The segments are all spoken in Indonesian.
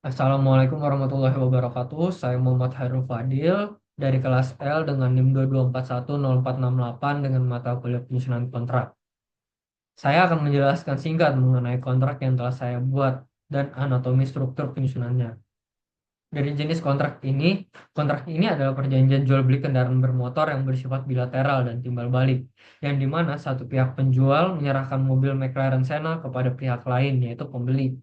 Assalamualaikum warahmatullahi wabarakatuh. Saya Muhammad Hairul Fadil dari kelas L dengan NIM 2210468 dengan mata kuliah penyusunan kontrak. Saya akan menjelaskan singkat mengenai kontrak yang telah saya buat dan anatomi struktur penyusunannya. Dari jenis kontrak ini adalah perjanjian jual beli kendaraan bermotor yang bersifat bilateral dan timbal balik, yang dimana satu pihak penjual menyerahkan mobil McLaren Senna kepada pihak lain, yaitu pembeli,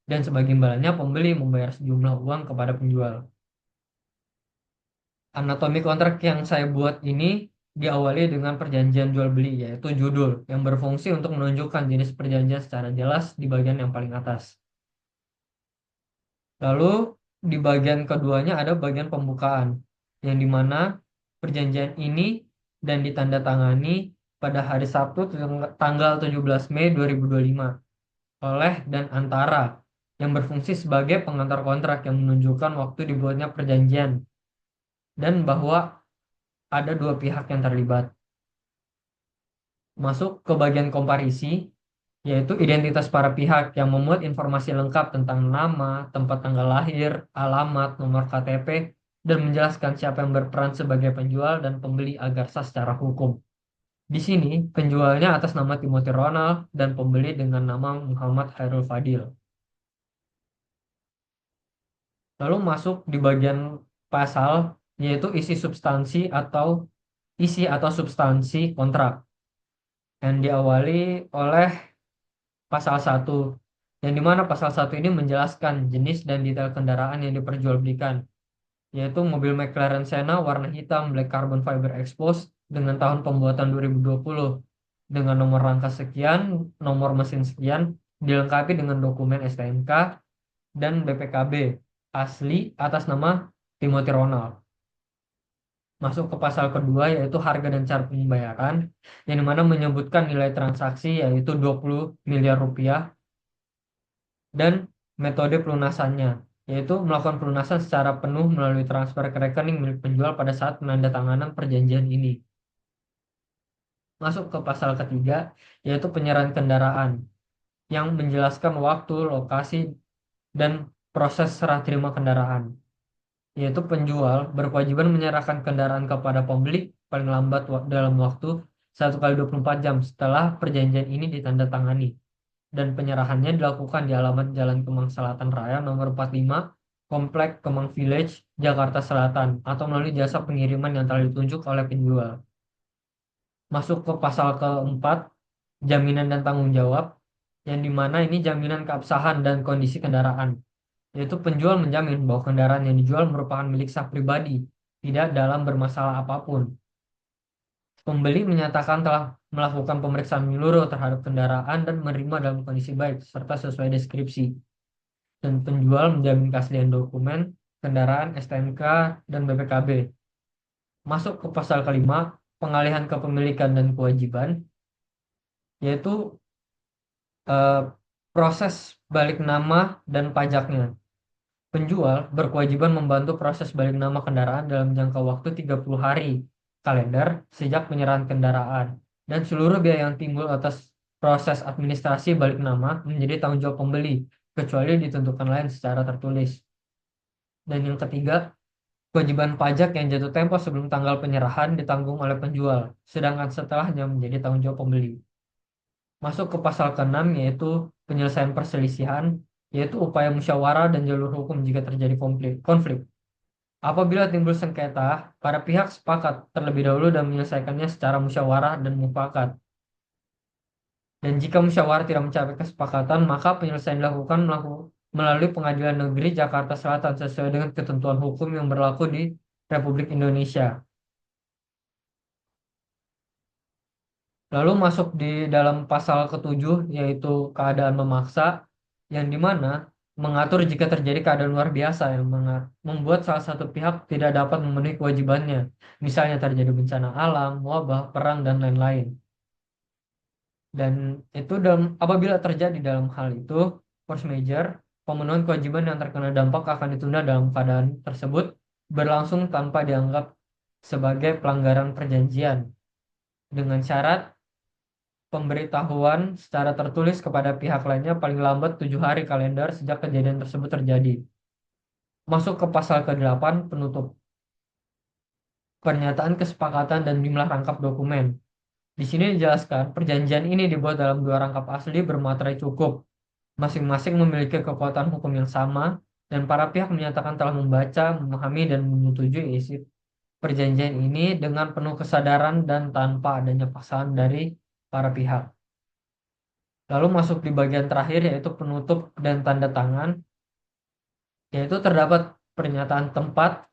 dan sebagai imbalannya pembeli membayar sejumlah uang kepada penjual. Anatomi kontrak yang saya buat ini diawali dengan perjanjian jual beli, yaitu judul, yang berfungsi untuk menunjukkan jenis perjanjian secara jelas di bagian yang paling atas. Lalu di bagian keduanya ada bagian pembukaan, yang dimana perjanjian ini dan ditandatangani pada hari Sabtu tanggal 17 Mei 2025 oleh dan antara yang berfungsi sebagai pengantar kontrak yang menunjukkan waktu dibuatnya perjanjian dan bahwa ada dua pihak yang terlibat. Masuk ke bagian komparisi, yaitu identitas para pihak yang memuat informasi lengkap tentang nama, tempat tanggal lahir, alamat, nomor KTP, dan menjelaskan siapa yang berperan sebagai penjual dan pembeli agar sah secara hukum. Di sini, penjualnya atas nama Timothy Ronald dan pembeli dengan nama Muhammad Hairul Fadil. Lalu masuk di bagian pasal, yaitu isi atau substansi kontrak yang diawali oleh pasal 1, yang dimana pasal 1 ini menjelaskan jenis dan detail kendaraan yang diperjualbelikan, yaitu mobil McLaren Senna warna hitam black carbon fiber exposed dengan tahun pembuatan 2020 dengan nomor rangka sekian, nomor mesin sekian, dilengkapi dengan dokumen STNK dan BPKB asli atas nama Timothy Ronald. Masuk ke pasal kedua, yaitu harga dan cara pembayaran, yang dimana menyebutkan nilai transaksi yaitu 20 miliar rupiah dan metode pelunasannya, yaitu melakukan pelunasan secara penuh melalui transfer ke rekening milik penjual pada saat penandatanganan perjanjian ini. Masuk ke pasal ketiga, yaitu penyerahan kendaraan, yang menjelaskan waktu, lokasi, dan proses serah terima kendaraan, yaitu penjual berkewajiban menyerahkan kendaraan kepada pembeli paling lambat dalam waktu 1 kali 24 jam setelah perjanjian ini ditandatangani, dan penyerahannya dilakukan di alamat Jalan Kemang Selatan Raya nomor 45, Komplek Kemang Village, Jakarta Selatan, atau melalui jasa pengiriman yang telah ditunjuk oleh penjual. Masuk ke pasal keempat, jaminan dan tanggung jawab, yang dimana ini jaminan keabsahan dan kondisi kendaraan, yaitu penjual menjamin bahwa kendaraan yang dijual merupakan milik sah pribadi, tidak dalam bermasalah apapun. Pembeli menyatakan telah melakukan pemeriksaan menyeluruh terhadap kendaraan dan menerima dalam kondisi baik serta sesuai deskripsi. Dan penjual menjamin keaslian dokumen, kendaraan, STNK, dan BPKB. Masuk ke pasal kelima, pengalihan kepemilikan dan kewajiban, yaitu eh, proses balik nama dan pajaknya. Penjual berkewajiban membantu proses balik nama kendaraan dalam jangka waktu 30 hari kalender sejak penyerahan kendaraan, dan seluruh biaya yang timbul atas proses administrasi balik nama menjadi tanggung jawab pembeli, kecuali ditentukan lain secara tertulis. Dan yang ketiga, kewajiban pajak yang jatuh tempo sebelum tanggal penyerahan ditanggung oleh penjual, sedangkan setelahnya menjadi tanggung jawab pembeli. Masuk ke pasal ke-6, yaitu penyelesaian perselisihan, yaitu upaya musyawarah dan jalur hukum jika terjadi konflik. Apabila timbul sengketa, para pihak sepakat terlebih dahulu dan menyelesaikannya secara musyawarah dan mufakat. Dan jika musyawarah tidak mencapai kesepakatan, maka penyelesaian dilakukan melalui Pengadilan Negeri Jakarta Selatan sesuai dengan ketentuan hukum yang berlaku di Republik Indonesia. Lalu masuk di dalam pasal ketujuh, yaitu keadaan memaksa, yang dimana mengatur jika terjadi keadaan luar biasa yang membuat salah satu pihak tidak dapat memenuhi kewajibannya, misalnya terjadi bencana alam, wabah, perang, dan lain-lain. Dan itu apabila terjadi dalam hal itu, force major, pemenuhan kewajiban yang terkena dampak akan ditunda dalam keadaan tersebut berlangsung tanpa dianggap sebagai pelanggaran perjanjian, dengan syarat pemberitahuan secara tertulis kepada pihak lainnya paling lambat 7 hari kalender sejak kejadian tersebut terjadi. Masuk ke pasal ke-8 penutup. Pernyataan kesepakatan dan jumlah rangkap dokumen. Di sini dijelaskan, perjanjian ini dibuat dalam dua rangkap asli bermaterai cukup. Masing-masing memiliki kekuatan hukum yang sama, dan para pihak menyatakan telah membaca, memahami, dan menyetujui isi perjanjian ini dengan penuh kesadaran dan tanpa adanya paksaan dari para pihak. Lalu masuk di bagian terakhir yaitu penutup dan tanda tangan, yaitu terdapat pernyataan tempat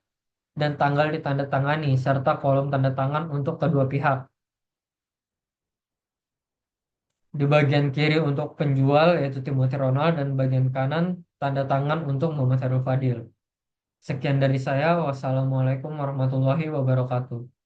dan tanggal ditandatangani serta kolom tanda tangan untuk kedua pihak. Di bagian kiri untuk penjual yaitu Timothy Ronald dan bagian kanan tanda tangan untuk Muhammad Hairul Fadil. Sekian dari saya. Wassalamualaikum warahmatullahi wabarakatuh.